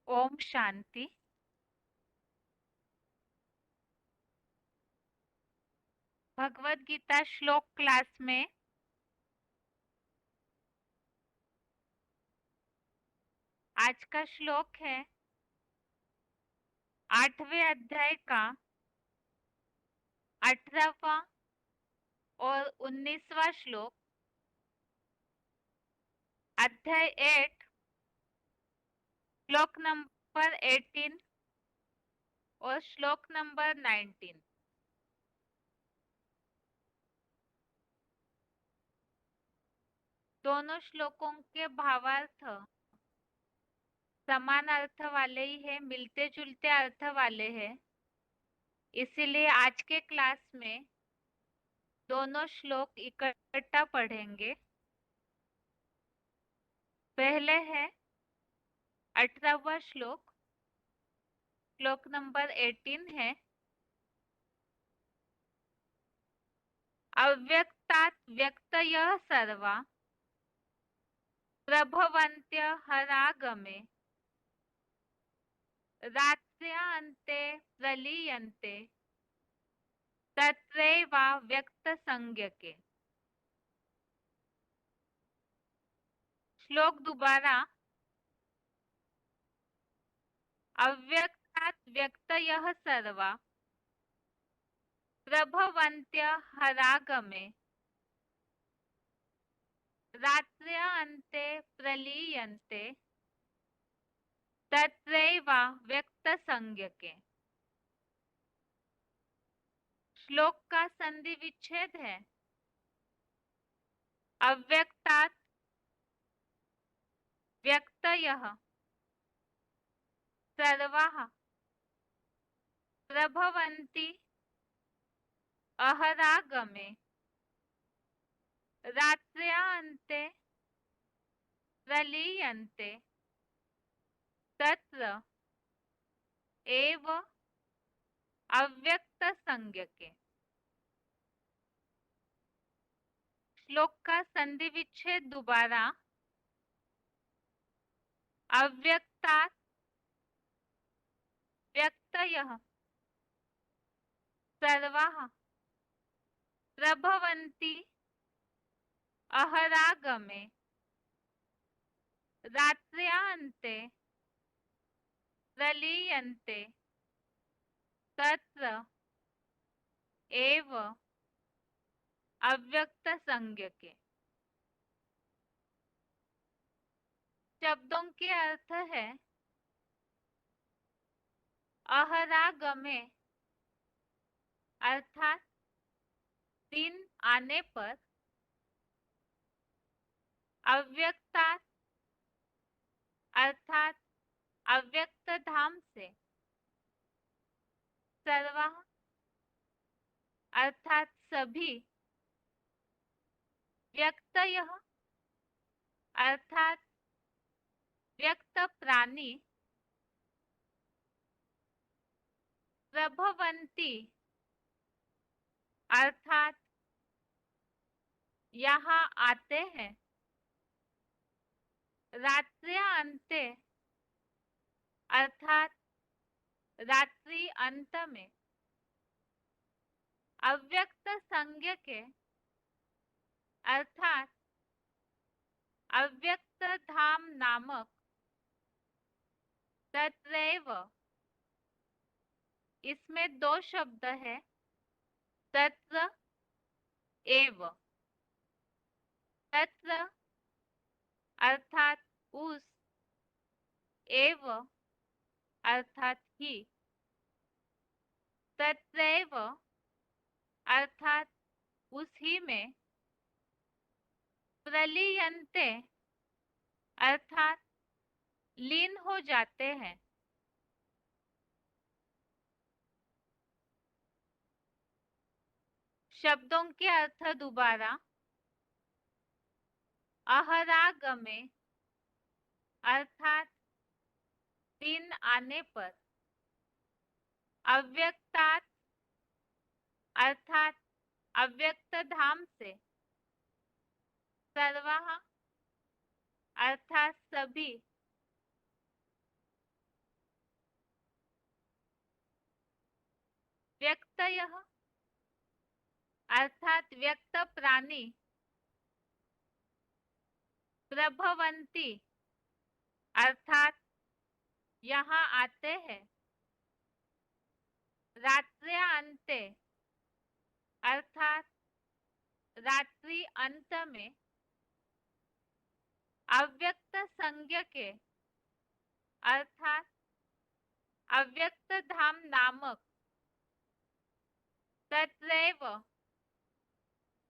ओम शांति। भगवत गीता श्लोक क्लास में आज का श्लोक है 8वें अध्याय का 18वां और 19वां श्लोक। अध्याय 8 श्लोक नंबर 18 और श्लोक नंबर 19। दोनों श्लोकों के भावार्थ समान अर्थ वाले ही है, मिलते जुलते अर्थ वाले हैं। इसीलिए आज के क्लास में दोनों श्लोक इकट्ठा पढ़ेंगे। पहले है 18वां श्लोक, श्लोक नंबर 18 है। अव्यक्तात् व्यक्तयः सर्वा प्रभवन्त्य हरागमे रात्र्यान्ते प्रलीयन्ते तत्रैवा व्यक्तसंज्ञके। श्लोक दोबारा। अव्यक्तात् व्यक्तयः सर्वा प्रभवन्त्य हरागमे रात्र्यान्ते प्रलीयन्ते तत्रैवा व्यक्तसंज्ञके। श्लोक का संधि विच्छेद है अव्यक्तात् व्यक्तयः सर्वाः प्रभवन्ति अहरागमे रात्र्यान्ते प्रलीयन्ते तत्र एव अव्यक्तसंज्ञके। श्लोक का संधि विच्छेद दोबारा। अव्यक्तात् व्यक्तयः सर्वाः प्रभवन्ति अहरागमे रात्र्यान्ते प्रलीयन्ते तत्र एव अव्यक्तसंज्ञके। शब्दों के अर्थ है अहरागमे अर्थात दिन आने पर, अव्यक्तात् अर्थात अव्यक्त धाम से, सर्वा अर्थात सभी, व्यक्तयः अर्थात व्यक्त प्राणी, प्रभवन्ति अर्थात यहाँ आते हैं, रात्र्यान्ते अर्थात रात्रि अंत में, अव्यक्त संज्ञके अर्थात अव्यक्त धाम नामक तत्रैव। इसमें दो शब्द है तत्र एव। तत्र अर्थात उस, एव अर्थात ही, तत्रैव अर्थात उसी में, प्रलीयन्ते अर्थात लीन हो जाते हैं। शब्दों के अर्थ दोबारा। अहरागमे अर्थात दिन आने पर, अव्यक्तात् अर्थात अव्यक्त धाम से, सर्वाः अर्थात सभी, व्यक्त प्राणी प्रभवंती अर्थात यहाँ आते हैं। रात्र्यांते अर्थात रात्रि अंत में। अव्यक्त संज्ञ के अर्थात अव्यक्त धाम नामक। तत्रैव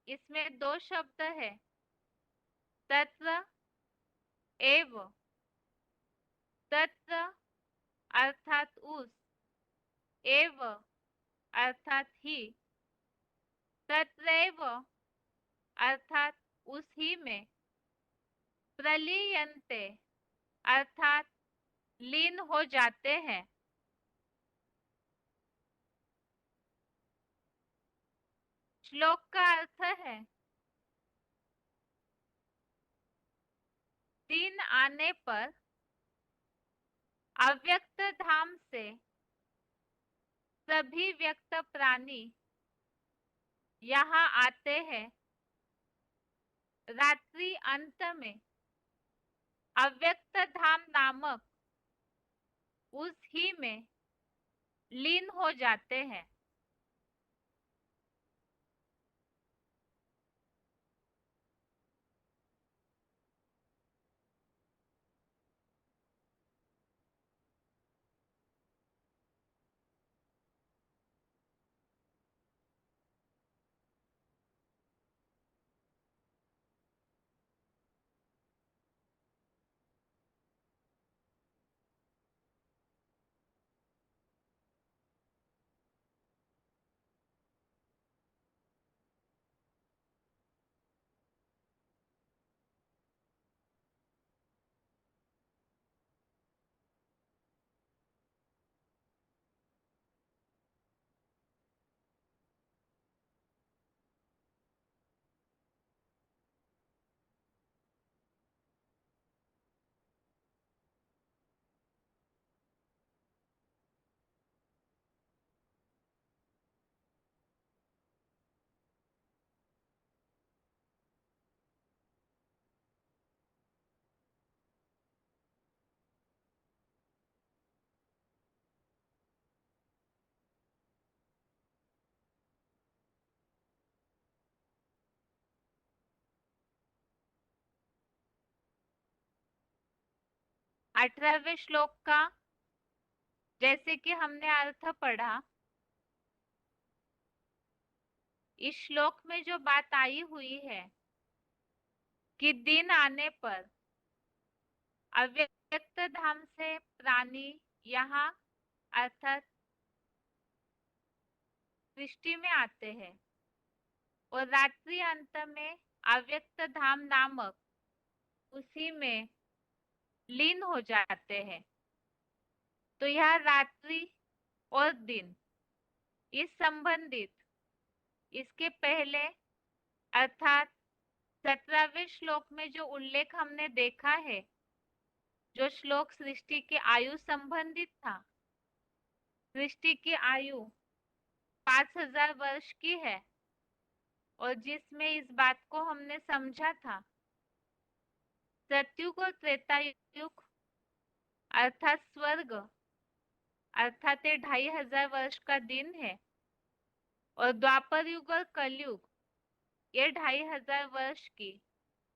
इसमें दो शब्द है, तत्र एव। तत्र अर्थात उस, एव अर्थात ही, तत्रैव अर्थात उसी में। प्रलीयन्ते अर्थात लीन हो जाते हैं। श्लोक का अर्थ है दिन आने पर अव्यक्त धाम से सभी व्यक्त प्राणी यहाँ आते हैं। रात्रि अंत में अव्यक्त धाम नामक उस ही में लीन हो जाते हैं। अठारहवें श्लोक का जैसे कि हमने अर्थ पढ़ा, इस श्लोक में जो बात आई हुई है कि दिन आने पर अव्यक्त धाम से प्राणी यहाँ अर्थात सृष्टि में आते हैं और रात्रि अंत में अव्यक्त धाम नामक उसी में लीन हो जाते हैं। तो यह रात्रि और दिन इस संबंधित इसके पहले अर्थात 17वें श्लोक में जो उल्लेख हमने देखा है, जो श्लोक सृष्टि की आयु संबंधित था, सृष्टि की आयु 5000 वर्ष की है और जिसमें इस बात को हमने समझा था सतयुग और त्रेता युग अर्थात स्वर्ग अर्थात 2500 वर्ष का दिन है और द्वापर युग और कलयुग ये 2500 वर्ष की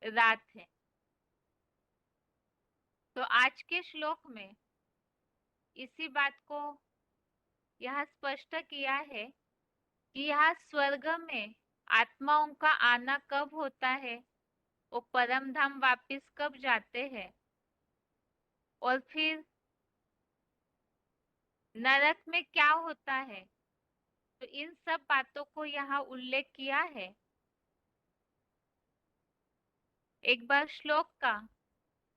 रात है। तो आज के श्लोक में इसी बात को यह स्पष्ट किया है कि यह स्वर्ग में आत्माओं का आना कब होता है, वो परम धाम वापिस कब जाते हैं और फिर नरक में क्या होता है। तो इन सब बातों को यहाँ उल्लेख किया है। एक बार श्लोक का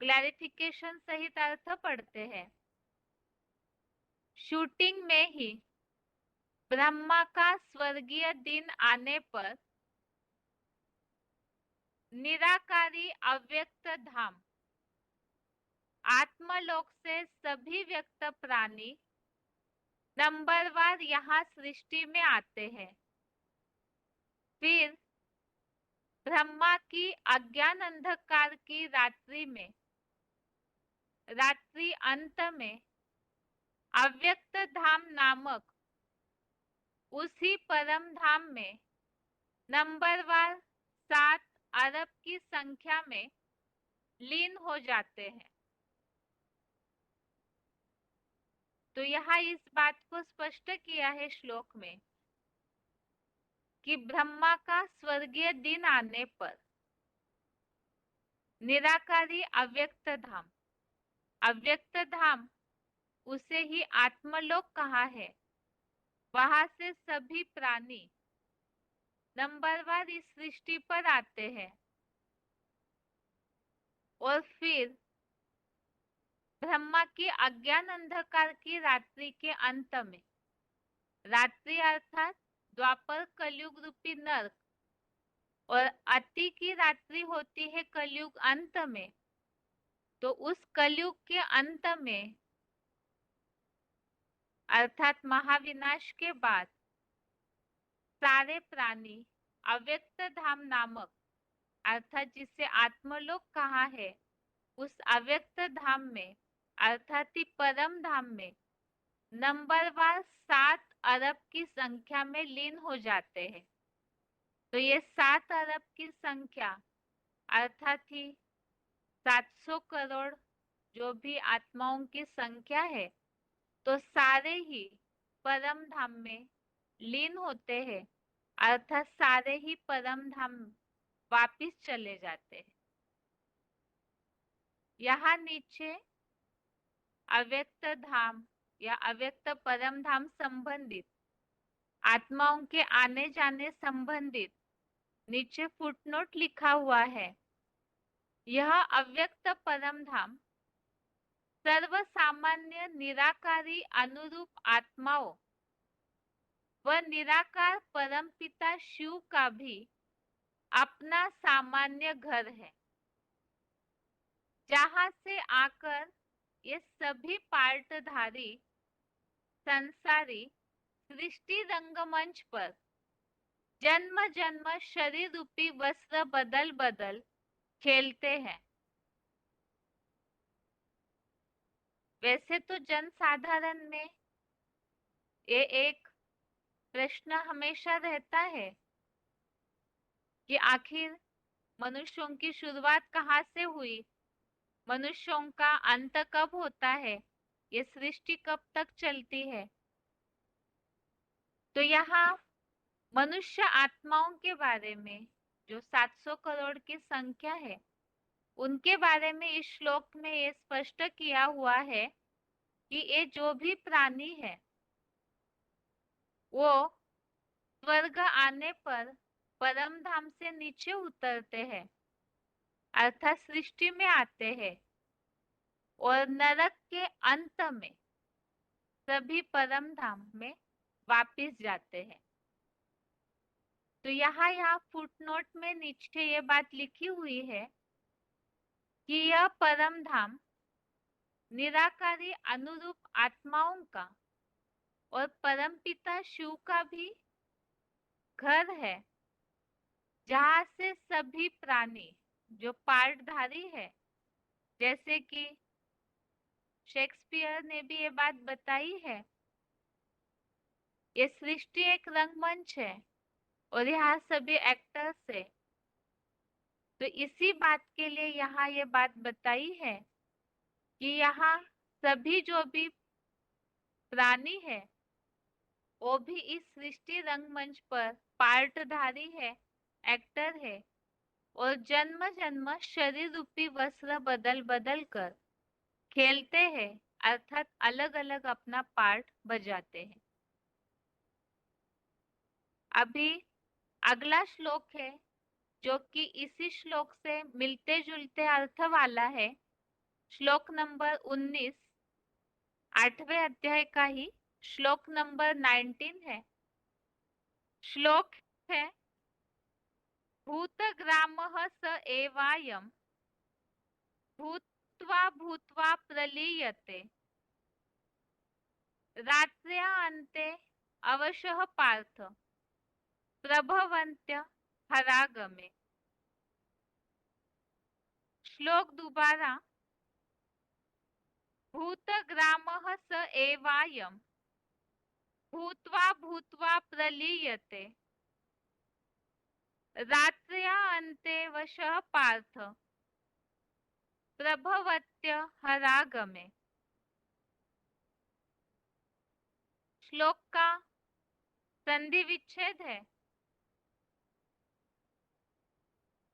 क्लैरिफिकेशन सहित अर्थ पढ़ते हैं। शूटिंग में ही ब्रह्मा का स्वर्गीय दिन आने पर निराकारी अव्यक्त धाम आत्मलोक से सभी व्यक्त प्राणी नंबरवार यहाँ सृष्टि में आते हैं। फिर ब्रह्मा की अज्ञान अंधकार की रात्रि में, रात्रि अंत में अव्यक्त धाम नामक उसी परम धाम में नंबरवार 7 अरब की संख्या में लीन हो जाते हैं। तो यहाँ इस बात को स्पष्ट किया है श्लोक में कि ब्रह्मा का स्वर्गीय दिन आने पर निराकारी अव्यक्त धाम उसे ही आत्मलोक कहा है। वहां से सभी प्राणी नंबरवार इस सृष्टि पर आते हैं और फिर ब्रह्मा की अज्ञान अंधकार की रात्रि के अंत में, रात्रि अर्थात द्वापर कलयुग रूपी नरक, और अति की रात्रि होती है कलयुग अंत में। तो उस कलयुग के अंत में अर्थात महाविनाश के बाद सारे प्राणी अव्यक्त धाम नामक अर्थात जिसे आत्मलोक कहा है उस अव्यक्त धाम में अर्थात ही परम धाम में नंबरवार 7 अरब की संख्या में लीन हो जाते हैं। तो ये 7 अरब की संख्या अर्थात ही 700 करोड़ जो भी आत्माओं की संख्या है, तो सारे ही परम धाम में लीन होते हैं अर्थात सारे ही परम धाम वापिस चले जाते हैं। यहाँ नीचे अव्यक्त धाम या अव्यक्त परम धाम संबंधित आत्माओं के आने जाने संबंधित नीचे फुटनोट लिखा हुआ है। यह अव्यक्त परम धाम सर्व सामान्य निराकारी अनुरूप आत्माओं व निराकार परमपिता शिव का भी अपना सामान्य घर है, जहां से आकर ये सभी पार्टधारी संसारी सृष्टि रंगमंच पर जन्म जन्म शरीर रूपी वस्त्र बदल बदल खेलते हैं। वैसे तो जनसाधारण में ये एक प्रश्न हमेशा रहता है कि आखिर मनुष्यों की शुरुआत कहाँ से हुई, मनुष्यों का अंत कब होता है, ये सृष्टि कब तक चलती है। तो यहाँ मनुष्य आत्माओं के बारे में जो 700 करोड़ की संख्या है उनके बारे में इस श्लोक में ये स्पष्ट किया हुआ है कि ये जो भी प्राणी है वो स्वर्ग आने पर परम धाम से नीचे उतरते हैं अर्थात सृष्टि में आते हैं और नरक के अंत में सभी परम धाम में वापिस जाते हैं। तो यहाँ फुटनोट में नीचे ये बात लिखी हुई है कि यह परम धाम निराकारी अनुरूप आत्माओं का और परमपिता शिव का भी घर है, जहां से सभी प्राणी जो पार्टधारी है, जैसे कि शेक्सपियर ने भी ये बात बताई है, ये सृष्टि एक रंगमंच है और यहाँ सभी एक्टर्स है। तो इसी बात के लिए यहाँ ये बात बताई है कि यहाँ सभी जो भी प्राणी है वो भी इस सृष्टि रंगमंच पर पार्टधारी है, एक्टर है और जन्म जन्म शरीर रूपी वस्त्र बदल बदल कर खेलते हैं अर्थात अलग अलग अपना पार्ट बजाते हैं। अभी अगला श्लोक है जो कि इसी श्लोक से मिलते जुलते अर्थ वाला है। श्लोक नंबर 19 8वें अध्याय का ही श्लोक नंबर 19 है। श्लोक है भूतग्रामः स एवायं भूत्वा भूत्वा प्रलीयते रात्र्या अन्ते अवशः पार्थ प्रभवन्त्य हरागमे। श्लोक दोबारा। भूतग्रामः स एवायम् भूत्वा भूत्वा प्रलीयते रात्र्या अन्ते वशः पार्थ प्रभवत्य हरागमे। श्लोक का संधि विच्छेद है।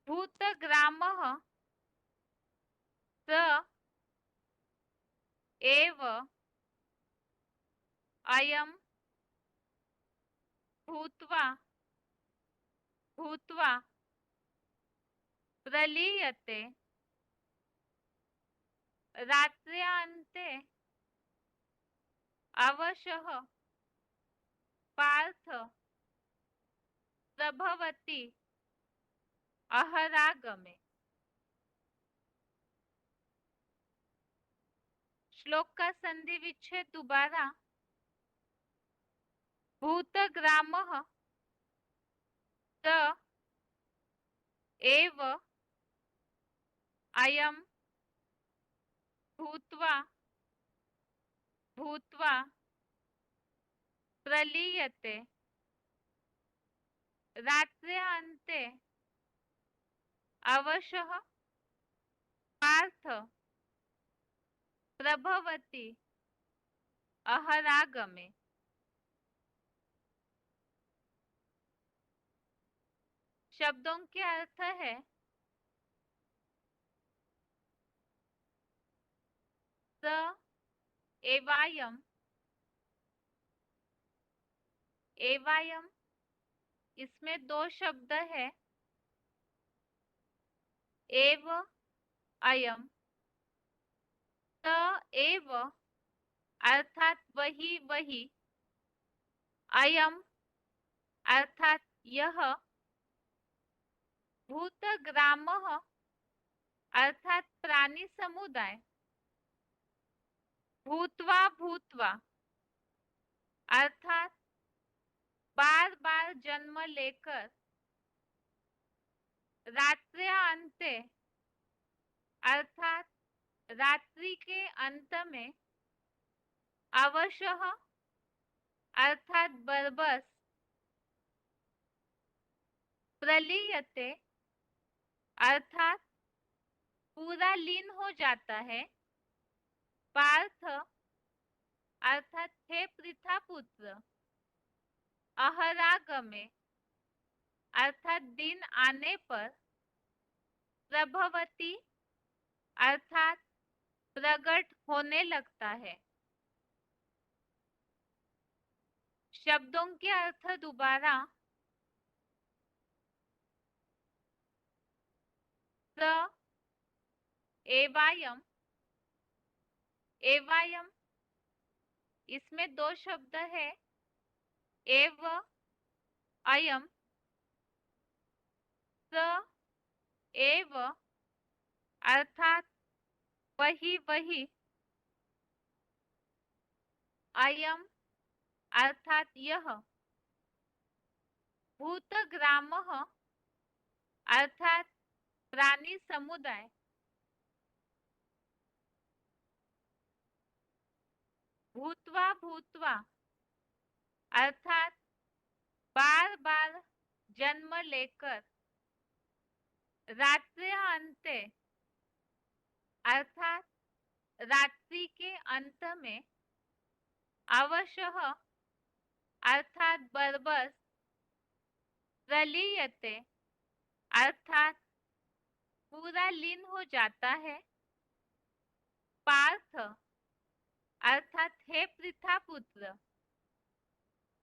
भूतग्रामः स एव अयम् भूत्वा भूत्वा प्रलीयते रात्र्यान्ते अवशः पार्थ प्रभवति अहरागमे। श्लोक का संधि विच्छेद दोबारा। भूतग्रामः स एव अयम् भूत्वा भूत्वा प्रलीयते रात्र्यान्ते अवशः पार्थ प्रभवति अहरागमे। शब्दों के अर्थ है स एवायम एवायम इसमें दो शब्द है एव अयम। स एव अर्थात वही वही अयम अर्थात यह भूतग्रामः अर्थात प्राणी समुदाय भूत्वा भूत्वा अर्थात बार बार जन्म लेकर रात्र्यान्ते अर्थात रात्रि के अंत में अवशः अर्थात बरबस प्रलीयते अर्थात पूरा लीन हो जाता है पार्थ अर्थात हे पृथा पुत्र अहरागमे अर्थात दिन आने पर प्रभवती अर्थात प्रकट होने लगता है। शब्दों के अर्थ दोबारा। स एवायम एवायम इसमें दो शब्द है एव अयम। स एव अर्थात वही वही अयम अर्थात यह भूतग्रामः अर्थात प्राणी समुदाय भूत्वा भूत्वा अर्थात बार बार जन्म लेकर रात्र्यान्ते अर्थात रात्रि के अंत में अवशः अर्थात बरबस प्रलीयते अर्थात पूरा लीन हो जाता है पार्थ अर्थात हे पृथा पुत्र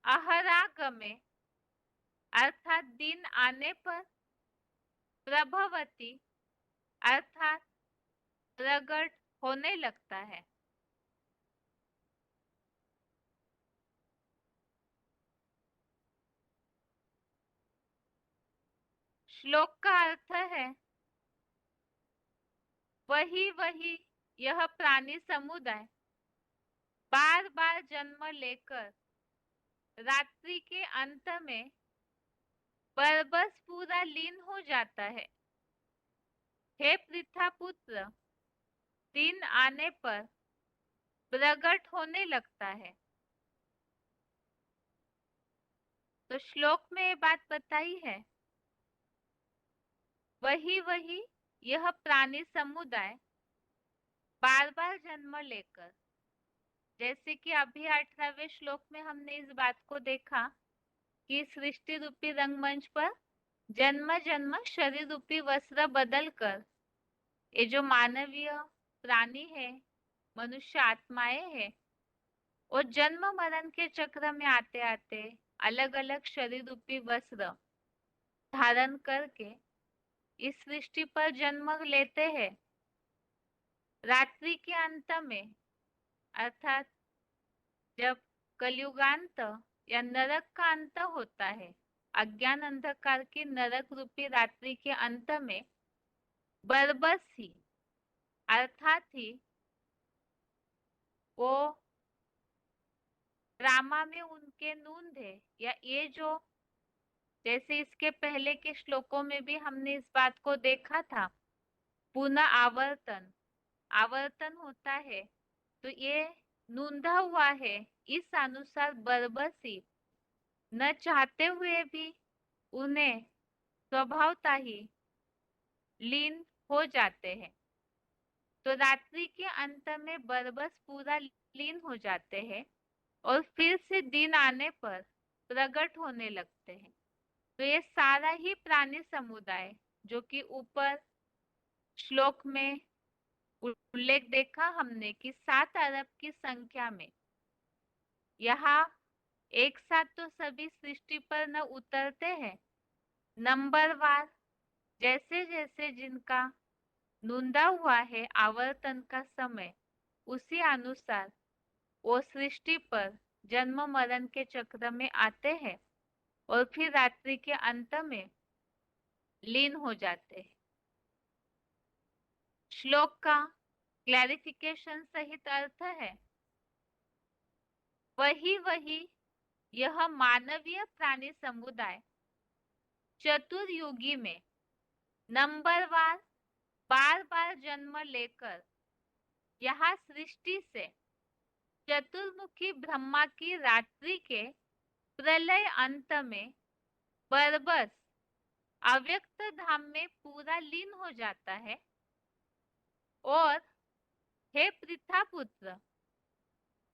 अहरागमे अर्थात दिन आने पर प्रभवती अर्थात प्रकट होने लगता है। श्लोक का अर्थ है वही वही यह प्राणी समुदाय बार बार जन्म लेकर रात्रि के अंत में बरबस पूरा लीन हो जाता है हे पृथा पुत्र, दिन आने पर प्रकट होने लगता है। तो श्लोक में ये बात बताई है। वही वही यह प्राणी समुदाय बार बार जन्म लेकर, जैसे कि अभी 18वें श्लोक में हमने इस बात को देखा कि सृष्टि रूपी रंगमंच पर जन्म जन्म शरीर रूपी वस्त्र बदल कर ये जो मानवीय प्राणी है, मनुष्य आत्माएं है, और जन्म मरण के चक्र में आते आते अलग अलग शरीर रूपी वस्त्र धारण करके इस सृष्टि पर जन्म लेते हैं। रात्रि के अंत में, अर्थात जब कलयुगांत या नरक का अंत होता है, अज्ञान अंधकार की नरक रूपी रात्रि के अंत में बरबस ही, अर्थात ही वो ड्रामा में उनके नूंद है, या ये जो जैसे इसके पहले के श्लोकों में भी हमने इस बात को देखा था, पुनः आवर्तन, आवर्तन होता है, तो ये नूंदा हुआ है। इस अनुसार बरबसी न चाहते हुए भी उन्हें स्वभावता ही लीन हो जाते हैं। तो रात्रि के अंत में बरबस पूरा लीन हो जाते हैं और फिर से दिन आने पर प्रकट होने लगते हैं। तो ये सारा ही प्राणी समुदाय जो कि ऊपर श्लोक में उल्लेख देखा हमने कि 7 अरब की संख्या में, यहाँ एक साथ तो सभी सृष्टि पर न उतरते हैं, नंबरवार जैसे जैसे जिनका नूंदा हुआ है आवर्तन का समय, उसी अनुसार वो सृष्टि पर जन्म मरण के चक्र में आते हैं और फिर रात्रि के अंत में लीन हो जाते हैं। श्लोक का क्लैरिफिकेशन सहित अर्थ है, वही वही यह मानवीय प्राणी समुदाय चतुर्युगी में नंबरवार बार बार जन्म लेकर यहाँ सृष्टि से चतुर्मुखी ब्रह्मा की रात्रि के प्रलय अंत में बरबस अव्यक्त धाम में पूरा लीन हो जाता है। और हे पृथा पुत्र,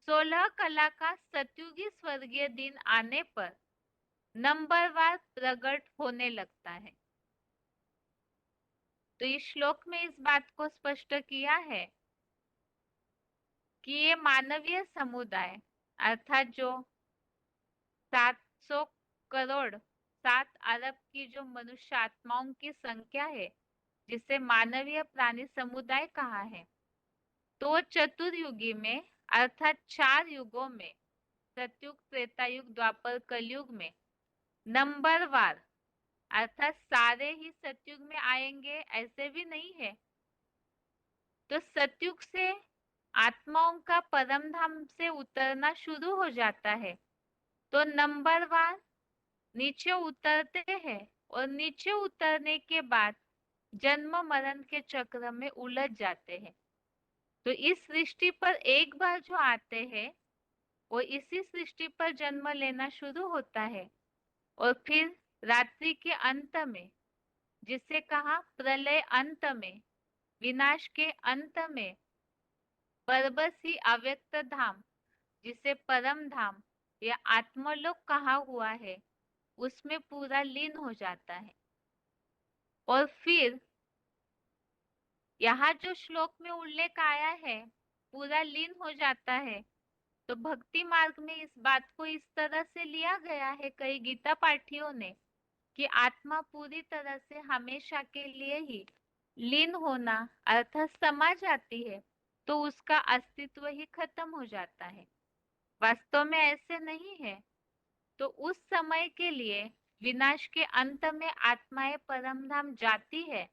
16 कला का सतयुगी स्वर्गीय दिन आने पर नंबरवार प्रकट होने लगता है। तो इस श्लोक में इस बात को स्पष्ट किया है कि ये मानवीय समुदाय, अर्थात जो 700 करोड़ 7 अरब की जो मनुष्य आत्माओं की संख्या है, जिसे मानवीय प्राणी समुदाय कहा है, तो चतुर्युगी में अर्थात 4 युगों में, सतयुग, त्रेता युग, द्वापर, कलयुग में नंबरवार, अर्थात सारे ही सतयुग में आएंगे ऐसे भी नहीं है। तो सतयुग से आत्माओं का परम धाम से उतरना शुरू हो जाता है, तो नंबरवार नीचे उतरते हैं और नीचे उतरने के बाद जन्म मरण के चक्र में उलझ जाते हैं। तो इस सृष्टि पर एक बार जो आते हैं वो इसी सृष्टि पर जन्म लेना शुरू होता है और फिर रात्रि के अंत में, जिसे कहा प्रलय अंत में, विनाश के अंत में, बरबसी अव्यक्त धाम, जिसे परम धाम या आत्मलोक कहा हुआ है, उसमें पूरा लीन हो जाता है। और फिर यहाँ जो श्लोक में उल्लेख आया है पूरा लीन हो जाता है, तो भक्ति मार्ग में इस बात को इस तरह से लिया गया है कई गीता पाठियों ने कि आत्मा पूरी तरह से हमेशा के लिए ही लीन होना अर्थात समा जाती है, तो उसका अस्तित्व ही खत्म हो जाता है। वास्तव में ऐसे नहीं है। तो उस समय के लिए विनाश के अंत में आत्माएं परम धाम जाती है,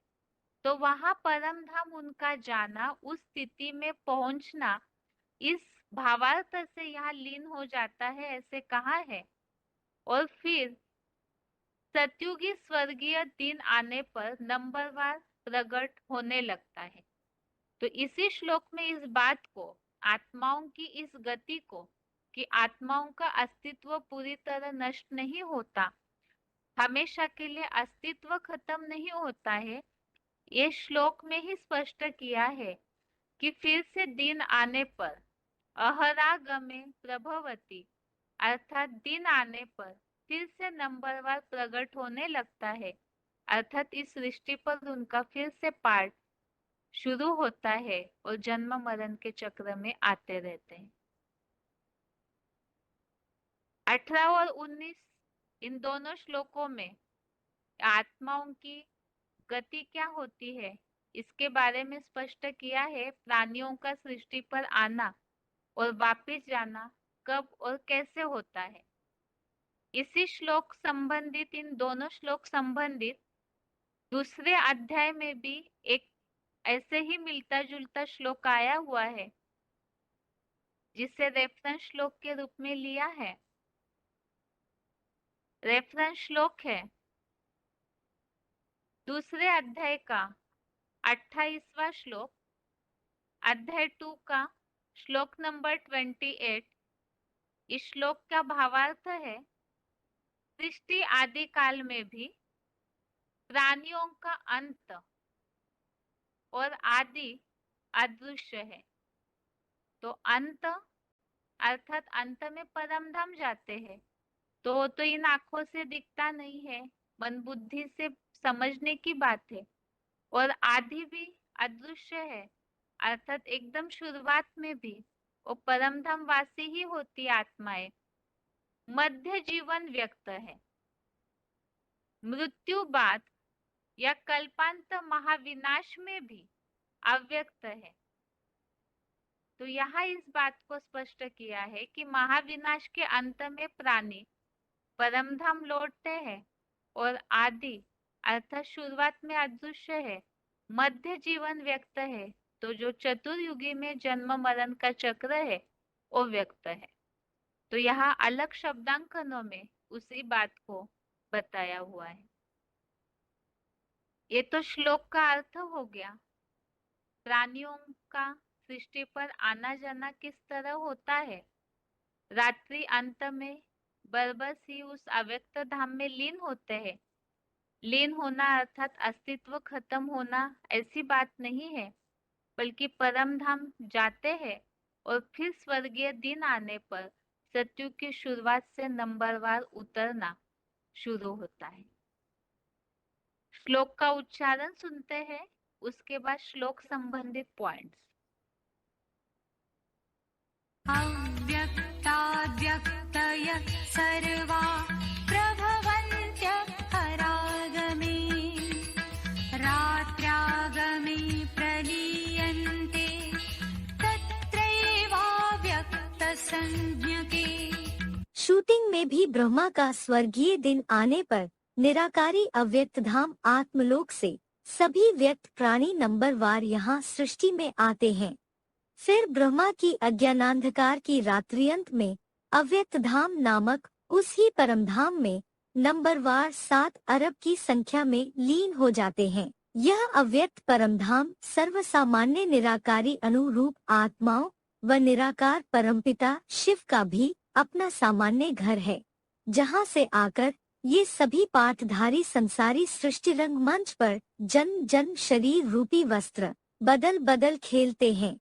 तो वहां परम धाम उनका जाना, उस स्थिति में पहुंचना, इस भावार्थ से यहाँ लीन हो जाता है, ऐसे कहा है। और फिर सतयुगी स्वर्गीय दिन आने पर नंबरवार प्रकट होने लगता है। तो इसी श्लोक में इस बात को, आत्माओं की इस गति को, कि आत्माओं का अस्तित्व पूरी तरह नष्ट नहीं होता, हमेशा के लिए अस्तित्व खत्म नहीं होता है, ये श्लोक में ही स्पष्ट किया है कि फिर से दिन आने पर अहरागमे प्रभवती, अर्थात दिन आने पर फिर से नंबरवार प्रकट होने लगता है, अर्थात इस सृष्टि पर उनका फिर से पार्ट शुरू होता है और जन्म मरण के चक्र में आते रहते हैं। 18 और 19 इन दोनों श्लोकों में आत्माओं की गति क्या होती है इसके बारे में स्पष्ट किया है। प्राणियों का सृष्टि पर आना और वापस जाना कब और कैसे होता है। इसी श्लोक संबंधित, इन दोनों श्लोक संबंधित दूसरे अध्याय में भी एक ऐसे ही मिलता जुलता श्लोक आया हुआ है, जिसे रेफरेंस श्लोक के रूप में लिया है। रेफरेंस श्लोक है दूसरे अध्याय का 28वां श्लोक, अध्याय 2 का श्लोक नंबर 28। इस श्लोक का भावार्थ है, सृष्टि आदि काल में भी प्राणियों का अंत और आदि अदृश्य है। तो अंत अर्थात अंत में परम धाम जाते हैं, तो इन आंखों से दिखता नहीं है, मन बुद्धि से समझने की बात है। और आदि भी अदृश्य है, अर्थात एकदम शुरुआत में भी वो परम धाम वासी ही होती आत्माएं। मध्य जीवन व्यक्त है, मृत्यु बाद या कल्पांत महाविनाश में भी अव्यक्त है। तो यहाँ इस बात को स्पष्ट किया है कि महाविनाश के अंत में प्राणी परमधाम लौटते हैं और आदि अर्थात शुरुआत में अदृश्य है, मध्य जीवन व्यक्त है, तो जो चतुर्युगी में जन्म मरण का चक्र है वो व्यक्त है। तो यहाँ अलग शब्दांकनों में उसी बात को बताया हुआ है। ये तो श्लोक का अर्थ हो गया। प्राणियों का सृष्टि पर आना जाना किस तरह होता है। रात्रि अंत में बरबस ही उस अव्यक्त धाम में लीन होते हैं। लीन होना अर्थात अस्तित्व खत्म होना ऐसी बात नहीं है, बल्कि परम धाम जाते हैं और फिर स्वर्गीय दिन आने पर सत्युग की शुरुआत से नंबरवार उतरना शुरू होता है। श्लोक का उच्चारण सुनते हैं, उसके बाद श्लोक संबंधित पॉइंट्स। अव्यक्ताद्यक्तय सर्वा प्रभवन्त्य परागमे रात्र्यागमे प्रलीयन्ते तत्रैवाव्यक्तसंज्ञके। शूटिंग में भी ब्रह्मा का स्वर्गीय दिन आने पर निराकारी अव्यक्त धाम आत्मलोक से सभी व्यक्त प्राणी नंबरवार यहाँ सृष्टि में आते हैं। फिर ब्रह्मा की अज्ञानांधकार की रात्रियंत में अव्यक्त धाम नामक उस ही परम धाम में नंबरवार 7 अरब की संख्या में लीन हो जाते हैं। यह अव्यक्त परम धाम सर्वसामान्य निराकारी अनुरूप आत्माओं व निराकार परमपिता शिव का भी अपना सामान्य घर है, जहाँ से आकर ये सभी पाठधारी संसारी सृष्टि रंग मंच पर जन जन शरीर रूपी वस्त्र बदल बदल खेलते हैं।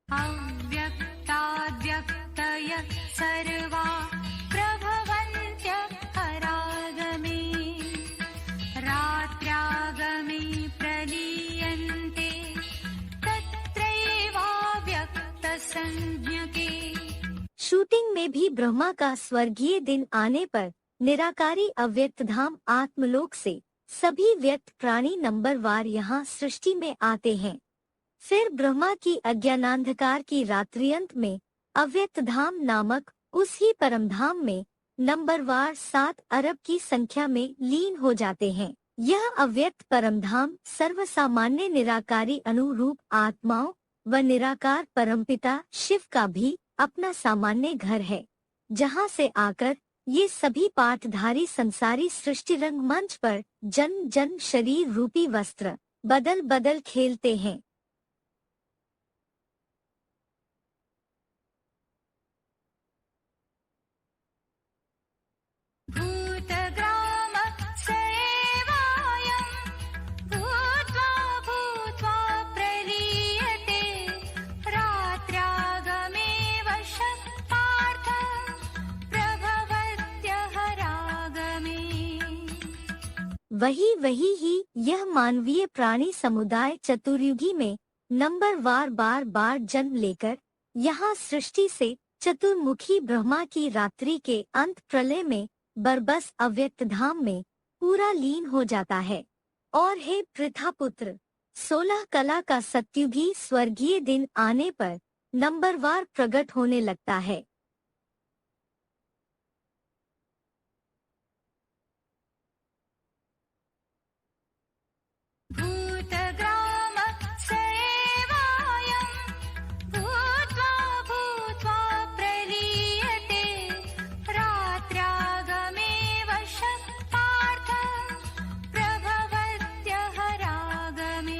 अव्यक्ताद्यक्तय सर्वा प्रभवन्त्य परागमे रात्र्यागमे प्रलीयन्ते तत्रैवाव्यक्तसंज्ञके। शूटिंग में भी ब्रह्मा का स्वर्गीय दिन आने पर निराकारी अव्यक्त धाम आत्मलोक से सभी व्यक्त प्राणी नंबरवार यहाँ सृष्टि में आते हैं। फिर ब्रह्मा की अज्ञानांधकार की रात्रियंत में अव्यक्त धाम नामक उस ही परम धाम में नंबरवार 7 अरब की संख्या में लीन हो जाते हैं। यह अव्यक्त परम धाम सर्वसामान्य निराकारी अनुरूप आत्माओं व निराकार परमपिता शिव का भी अपना सामान्य घर है, जहाँ से आकर ये सभी पाठधारी संसारी सृष्टि रंग मंच पर जन जन शरीर रूपी वस्त्र बदल बदल खेलते हैं। भूतग्राम सेवायं भूत्वा भूत्वा प्रलीयते रात्र्यागमे वशः पार्थ प्रभवत्यः रागमे। वही ही यह मानवीय प्राणी समुदाय चतुर्युगी में नंबर वार बार जन्म लेकर यहाँ सृष्टि से चतुर्मुखी ब्रह्मा की रात्रि के अंत प्रलय में बरबस अव्यक्त धाम में पूरा लीन हो जाता है। और हे पृथापुत्र, 16 कला का सत्युगी स्वर्गीय दिन आने पर नंबरवार प्रकट होने लगता है। भूतग्राम सेवायं भूत्वा भूत्वा प्रलीयते रात्र्यागमे वशः पार्थ प्रभवत्यः रागमे।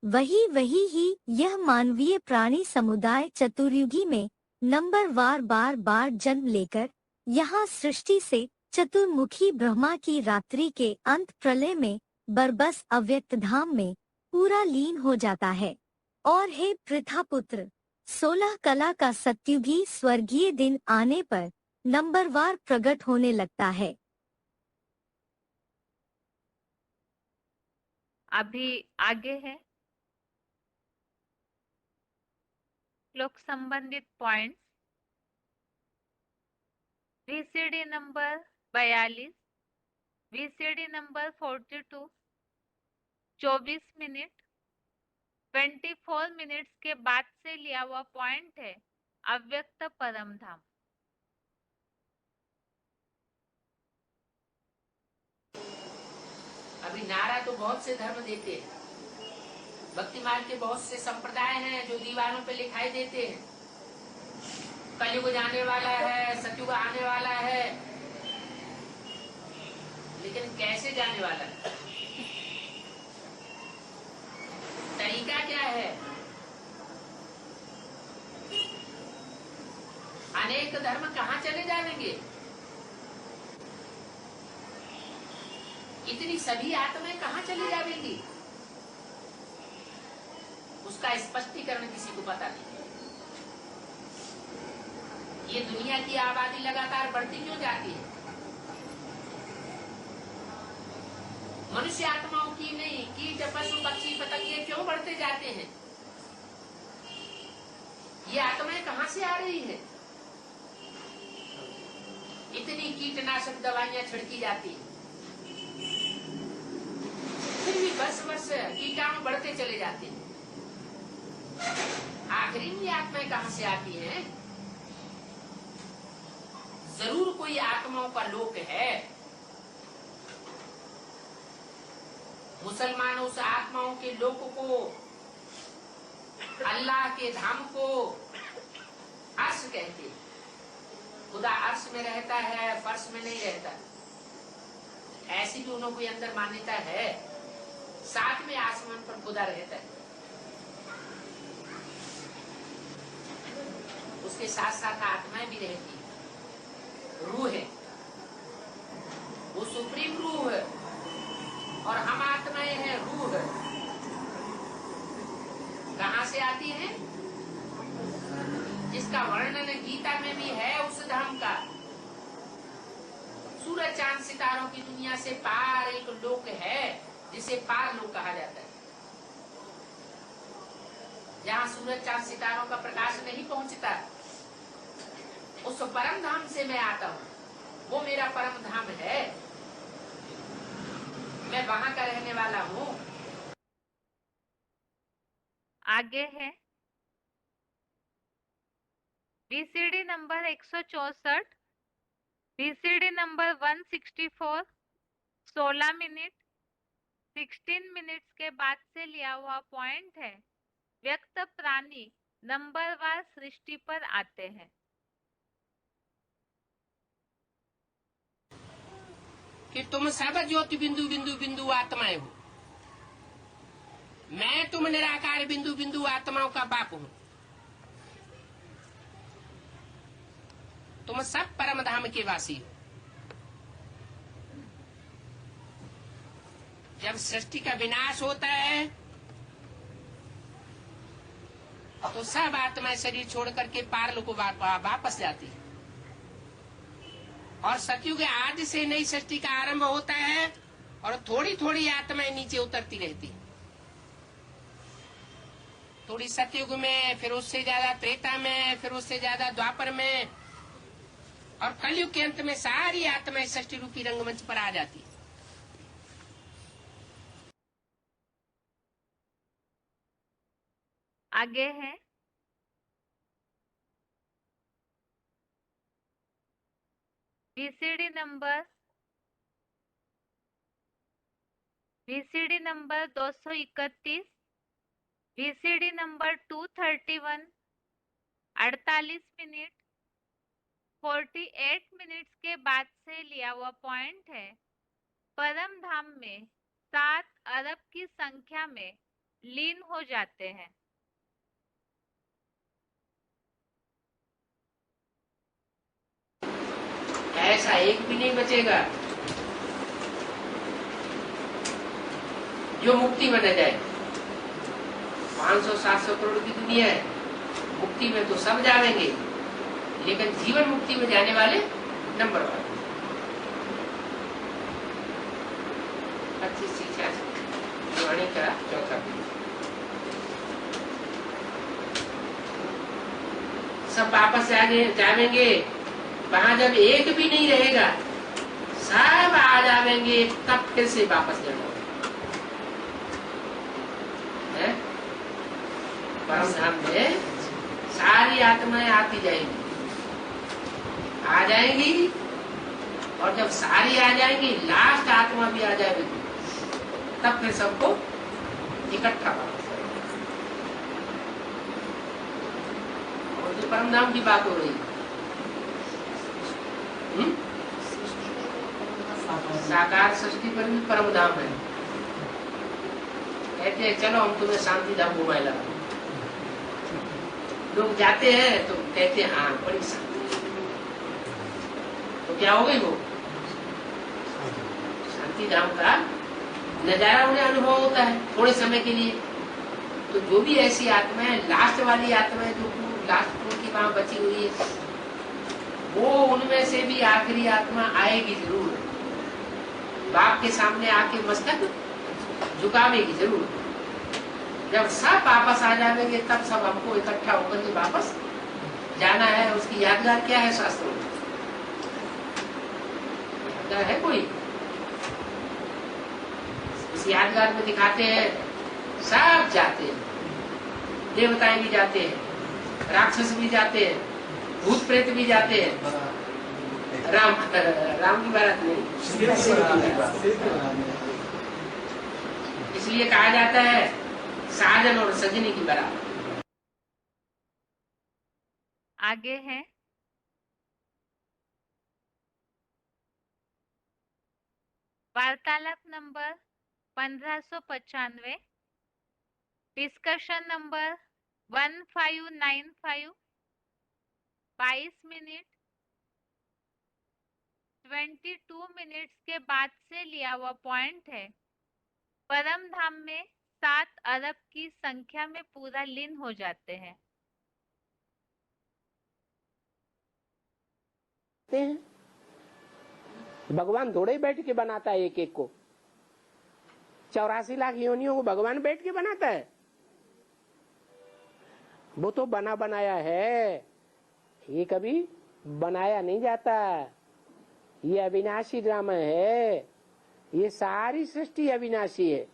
वही ही यह मानवीय प्राणी समुदाय चतुर्युगी में नंबर वार बार जन्म लेकर यहाँ सृष्टि से चतुर्मुखी ब्रह्मा की रात्रि के अंत प्रलय में बरबस अव्यक्त धाम में पूरा लीन हो जाता है। और हे पृथापुत्र, 16 कला का सत्युगी स्वर्गीय दिन आने पर नंबरवार प्रकट होने लगता है। अभी आगे है श्लोक संबंधित points. VCD number 42, VCD number 42, 24 minute 24 minutes के बाद से लिया हुआ पॉइंट है अव्यक्त परम धाम। अभी नारा तो बहुत से धर्म देते हैं, भक्ति मार्ग के बहुत से संप्रदाय हैं जो दीवारों पे लिखाई देते हैं, कलयुग जाने वाला है, सतयुग आने वाला है, लेकिन कैसे जाने वाला है, तरीका क्या है? अनेक धर्म कहाँ चले जाएंगे? इतनी सभी आत्माएं कहाँ चली जाएंगी? उसका स्पष्टीकरण किसी को पता नहीं। ये दुनिया की आबादी लगातार बढ़ती क्यों जाती है? मनुष्य आत्माओं की नहीं, कीट पशु पक्षी पतंगे क्यों बढ़ते जाते हैं? ये आत्माएं कहाँ से आ रही है? इतनी कीटनाशक दवाइयां छिड़की जाती है, फिर भी वर्ष कीटाणु बढ़ते चले जाते हैं। आखिरी में आत्माएं कहाँ से आती हैं? जरूर कोई आत्माओं का लोक है। मुसलमान उस आत्माओं के लोक को, अल्लाह के धाम को अर्श कहते हैं। खुदा अर्श में रहता है, फर्श में नहीं रहता। ऐसी भी उन्हों के अंदर मान्यता है, साथ में आसमान पर खुदा रहता है, उसके साथ साथ आत्माएं भी रहती है। रूह है, वो सुप्रीम रूह है, और हम आत्माएं हैं रूह। कहाँ से आती है? जिसका वर्णन गीता में भी है, उस धाम का। सूरज चांद सितारों की दुनिया से पार एक लोक है जिसे पार लोक कहा जाता है, जहाँ सूरज चांद सितारों का प्रकाश नहीं पहुंचता। उस परम धाम से मैं आता हूँ, वो मेरा परम धाम है, मैं वहां का रहने वाला हूँ। आगे है VCD number 164, VCD number 164, 16 minute 16 minutes के बाद से लिया हुआ पॉइंट है व्यक्त प्राणी नंबरवार सृष्टि पर आते हैं। कि तुम सब ज्योति बिंदु बिंदु बिंदु आत्माएं हो, मैं तुम निराकार बिंदु बिंदु आत्माओं का बाप हूं, तुम सब परम धाम के वासी हो। जब सृष्टि का विनाश होता है तो सब आत्माएं शरीर छोड़ करके पारलोक को वापस जाती है, और सतयुग आदि से नई सृष्टि का आरंभ होता है और थोड़ी थोड़ी आत्माएं नीचे उतरती रहती है। थोड़ी सतयुग में, फिर उससे ज्यादा त्रेता में, फिर उससे ज्यादा द्वापर में, और कलयुग के अंत में सारी आत्माएं सृष्टि रूपी रंगमंच पर आ जाती है। आगे है VCD number 231, VCD number 231, 48 minute 48 minutes के बाद से लिया हुआ पॉइंट है। परम धाम में 7 अरब की संख्या में लीन हो जाते हैं। ऐसा एक भी नहीं बचेगा जो मुक्ति में न जाए। 500-700 करोड़ की दुनिया है, मुक्ति में तो सब जाएंगे, लेकिन जीवन मुक्ति में जाने वाले नंबर 1। 25 वाणी का चौथा सब वापस जाएंगे। वहां जब एक भी नहीं रहेगा, सब आ जाएंगे, तब फिर से वापस जाना है। परम धाम में सारी आत्माएं आती जाएंगी, आ जाएंगी, और जब सारी आ जाएंगी, लास्ट आत्मा भी आ जाएगी, तब फिर सबको इकट्ठा वापस करेंगे। और जो परम धाम की बात हो रही है, साकार सृष्टि पर भी परम धाम है। कहते हैं चलो हम तुम्हें शांति धाम घुमाए ला। लोग जाते हैं तो कहते हैं हाँ बड़ी शांति, तो क्या हो गई वो शांति धाम का नजारा उन्हें अनुभव होता है थोड़े समय के लिए। तो जो भी ऐसी आत्माएं, लास्ट वाली आत्माएं जो लास्ट की वहां बची हुई है, वो उनमें से भी आखिरी आत्मा आएगी जरूर, बाप के सामने आके मस्तक झुकावेगी जरूर। जब सब वापस आ जाएंगे, तब सब हमको इकट्ठा होकर के वापस जाना है। उसकी यादगार क्या है शास्त्रों में? यादगार है कोई? इस यादगार में दिखाते हैं सब जाते हैं, देवताएं भी जाते हैं, राक्षस भी जाते हैं, भूत प्रेत भी जाते हैं। राम की बारात नहीं, इसलिए कहा जाता है साजन और सजनी की बारात। आगे है वार्तालाप number 1595, discussion number 1595, 22 minute 22 minutes के बाद से लिया हुआ पॉइंट है। परम धाम में 7 अरब की संख्या में पूरा लीन हो जाते हैं। भगवान थोड़े बैठ के बनाता है एक एक को, 84 लाख योनियों को भगवान बैठ के बनाता है। वो तो बना बनाया है, ये कभी बनाया नहीं जाता। ये अविनाशी ड्रामा है, ये सारी सृष्टि अविनाशी है,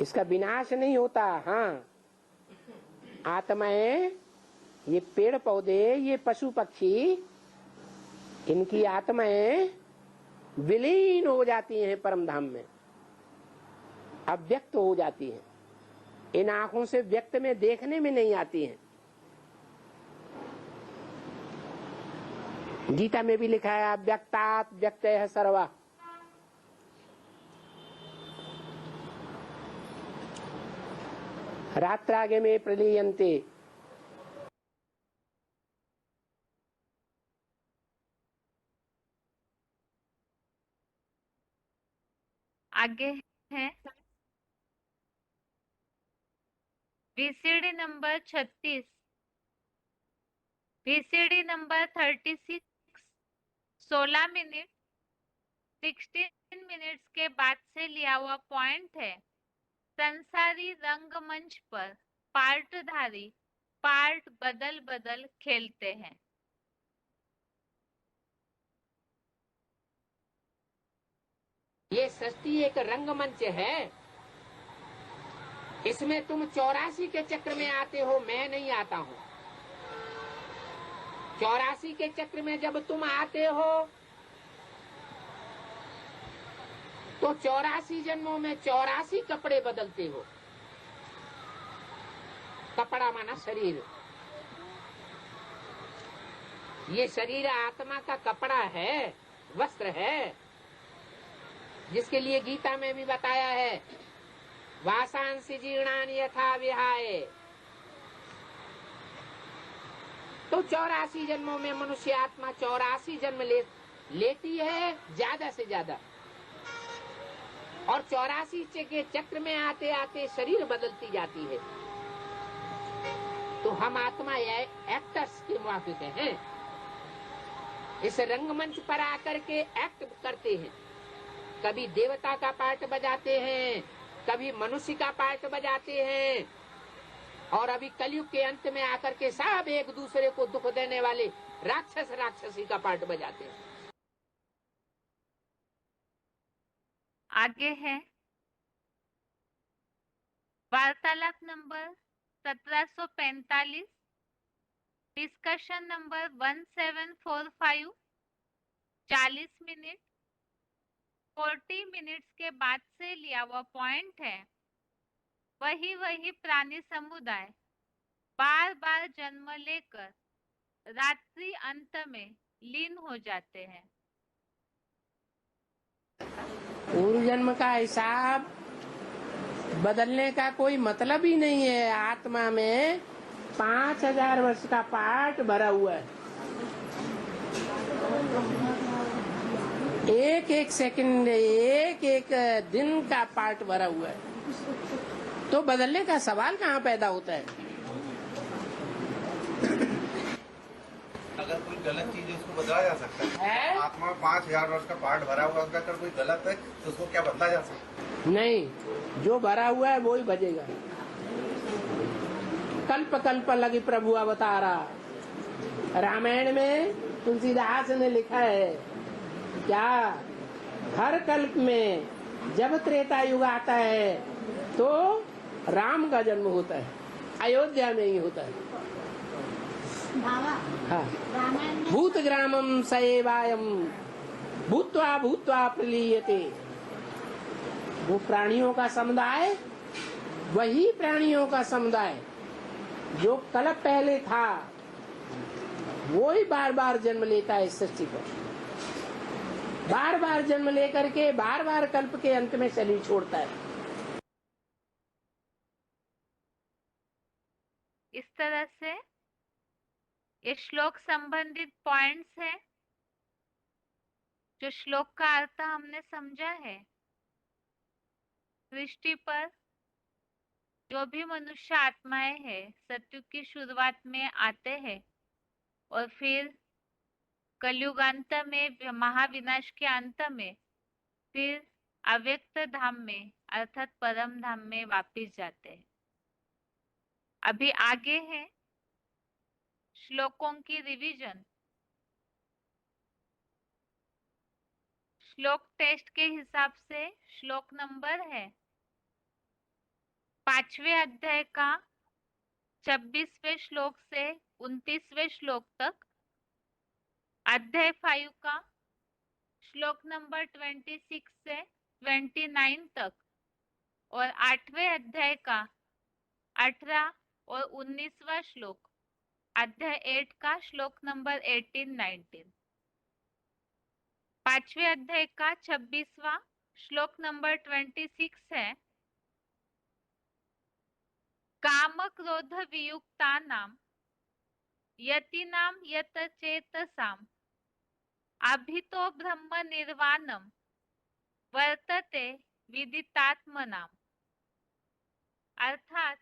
इसका विनाश नहीं होता। हाँ, आत्माएं, ये पेड़ पौधे, ये पशु पक्षी, इनकी आत्माएं विलीन हो जाती हैं परम धाम में, अव्यक्त हो जाती हैं, इन आंखों से व्यक्त में देखने में नहीं आती हैं। गीता में भी लिखा है अव्यक्तात् व्यक्तयः सर्वः। रात्रागे में प्रलीयन्ते। आगे है VCD number 36, VCD number 36, 16 minute 16 minutes के बाद से लिया हुआ पॉइंट है। संसारी रंगमंच पर पार्टधारी पार्ट बदल बदल खेलते हैं। ये सृष्टि एक रंगमंच है। इसमें तुम 84 के चक्र में आते हो, मैं नहीं आता हूँ। 84 के चक्र में जब तुम आते हो तो 84 जन्मों में 84 कपड़े बदलते हो। कपड़ा माना शरीर। ये शरीर आत्मा का कपड़ा है, वस्त्र है, जिसके लिए गीता में भी बताया है वासांसि जीर्णानि यथा विहाय। तो 84 जन्मों में मनुष्य आत्मा 84 जन्म लेती है ज्यादा से ज्यादा, और 84 के चक्र में आते आते शरीर बदलती जाती है। तो हम आत्मा एक्टर्स के मुआफिक हैं। इस रंगमंच पर आकर के एक्ट करते हैं। कभी देवता का पार्ट बजाते हैं, कभी मनुष्य का पार्ट बजाते हैं, और अभी कलयुग के अंत में आकर के सब एक दूसरे को दुख देने वाले राक्षसी का पार्ट बजाते हैं। आगे है वार्तालाप number 1745, discussion number 1745, 40 minute 40 minutes के बाद से लिया हुआ पॉइंट है। वही प्राणी समुदाय बार बार जन्म लेकर रात्रि अंत में लीन हो जाते हैं। पूर्व जन्म का हिसाब बदलने का कोई मतलब ही नहीं है। आत्मा में 5000 वर्ष का पार्ट भरा हुआ है। एक एक सेकंड, एक एक दिन का पार्ट भरा हुआ है। तो बदलने का सवाल कहाँ पैदा होता है? अगर कोई गलत चीज है उसको बदला जा सकता है। आत्मा में 5000 वर्ष का पार्ट भरा हुआ है, उसका अगर कोई गलत है तो उसको क्या बदला जा सकता है? नहीं, जो भरा हुआ है वो ही बजेगा। कल्प कल्प लगी प्रभु अवतारा। रामायण में तुलसीदास ने लिखा है क्या, हर कल्प में जब त्रेता युग आता है तो राम का जन्म होता है, अयोध्या में ही होता है। हाँ, भूत ग्रामम सएवायम भूत्वा भूत्वा प्रलीयते। वो प्राणियों का समुदाय, वही प्राणियों का समुदाय जो कल्प पहले था, वो ही बार बार जन्म लेता है इस सृष्टि पर। बार बार जन्म लेकर के बार बार कल्प के अंत में शरीर छोड़ता है। इस तरह से ये श्लोक संबंधित पॉइंट्स हैं। जो श्लोक का अर्थ हमने समझा है, सृष्टि पर जो भी मनुष्य आत्माएं हैं सत्युग की शुरुआत में आते हैं और फिर कलयुगांत में, महाविनाश के अंत में, फिर अव्यक्त धाम में अर्थात परम धाम में वापिस जाते हैं। अभी आगे है श्लोकों की रिवीजन। श्लोक टेस्ट के हिसाब से श्लोक नंबर है 5वें अध्याय का 26वें श्लोक से 29वें श्लोक तक, अध्याय 5 का श्लोक नंबर 26 से 29 तक, और 8वें अध्याय का 18 और 19वां श्लोक, अध्याय 8 का श्लोक नंबर 18-19। 5वें अध्याय का 26वां श्लोक नंबर 26 है। काम क्रोध वियुक्तानां यतीनां यत चेतसाम् अभितो ब्रह्म निर्वाणम वर्तते विदितात्मनाम। अर्थात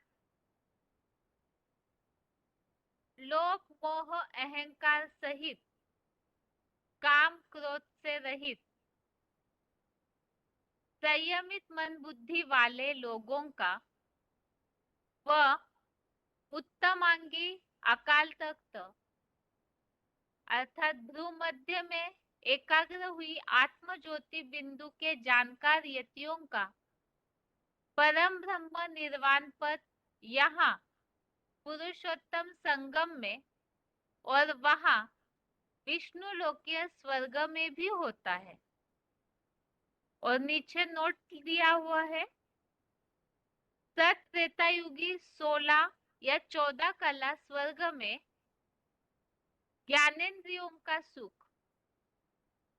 लोभ मोह अहंकार सहित काम क्रोध से रहित संयमित मन बुद्धि वाले लोगों का व उत्तमांगी अकाल तख्त अर्थात भ्रू मध्य में एकाग्र हुई आत्म ज्योति बिंदु के जानकार यतियों का परम ब्रह्म निर्वाण पद यहाँ पुरुषोत्तम संगम में और वहां विष्णु लोकीय स्वर्ग में भी होता है। और नीचे नोट दिया हुआ है, सत त्रेतायुगी 16 या 14 कला स्वर्ग में ज्ञानेन्द्रियों का सुख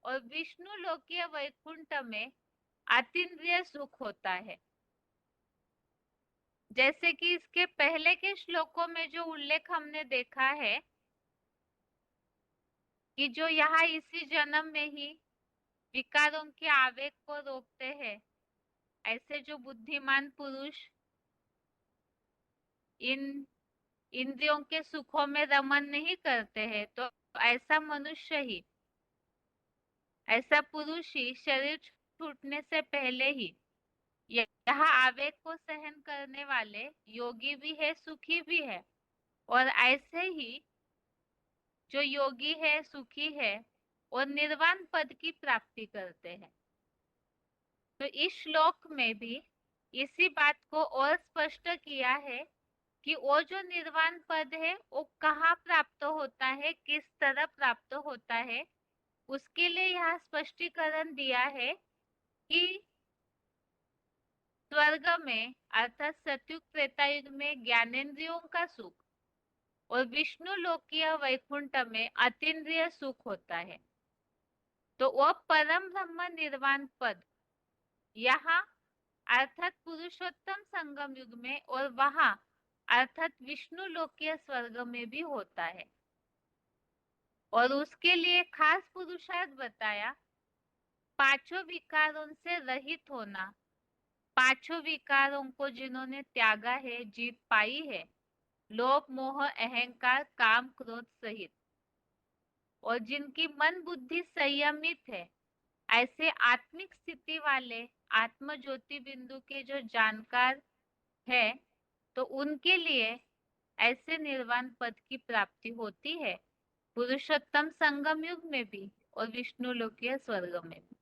और विष्णु लोकीय वैकुंठ में अतीन्द्रिय सुख होता है। जैसे कि इसके पहले के श्लोकों में जो उल्लेख हमने देखा है कि जो यहाँ इसी जन्म में ही विकारों के आवेग को रोकते हैं, ऐसे जो बुद्धिमान पुरुष इन इंद्रियों के सुखों में रमन नहीं करते हैं, तो ऐसा मनुष्य ही, ऐसा पुरुष ही शरीर छूटने से पहले ही यहाँ आवेग को सहन करने वाले योगी भी है, सुखी भी है। और ऐसे ही जो योगी है, सुखी है और निर्वाण पद की प्राप्ति करते हैं। तो इस श्लोक में भी इसी बात को और स्पष्ट किया है कि वो जो निर्वाण पद है वो कहाँ प्राप्त होता है, किस तरह प्राप्त होता है, उसके लिए यहाँ स्पष्टीकरण दिया है कि स्वर्ग में अर्थात सतयुग त्रेतायुग में ज्ञानेन्द्रियों का सुख और विष्णु लोकीय वैकुंठ में अतीन्द्रिय सुख होता है। तो वह परम ब्रह्म निर्वाण पद यहाँ अर्थात पुरुषोत्तम संगम युग में और वहां अर्थात विष्णु लोकीय स्वर्ग में भी होता है। और उसके लिए खास पुरुषार्थ बताया, पांचों विकारों से रहित होना। पांचों विकारों को जिन्होंने त्यागा है, जीत पाई है, लोभ मोह अहंकार काम क्रोध सहित, और जिनकी मन बुद्धि संयमित है, ऐसे आत्मिक स्थिति वाले आत्म ज्योति बिंदु के जो जानकार है, तो उनके लिए ऐसे निर्वाण पद की प्राप्ति होती है, पुरुषोत्तम संगम युग में भी और विष्णु लोकीय स्वर्ग में भी।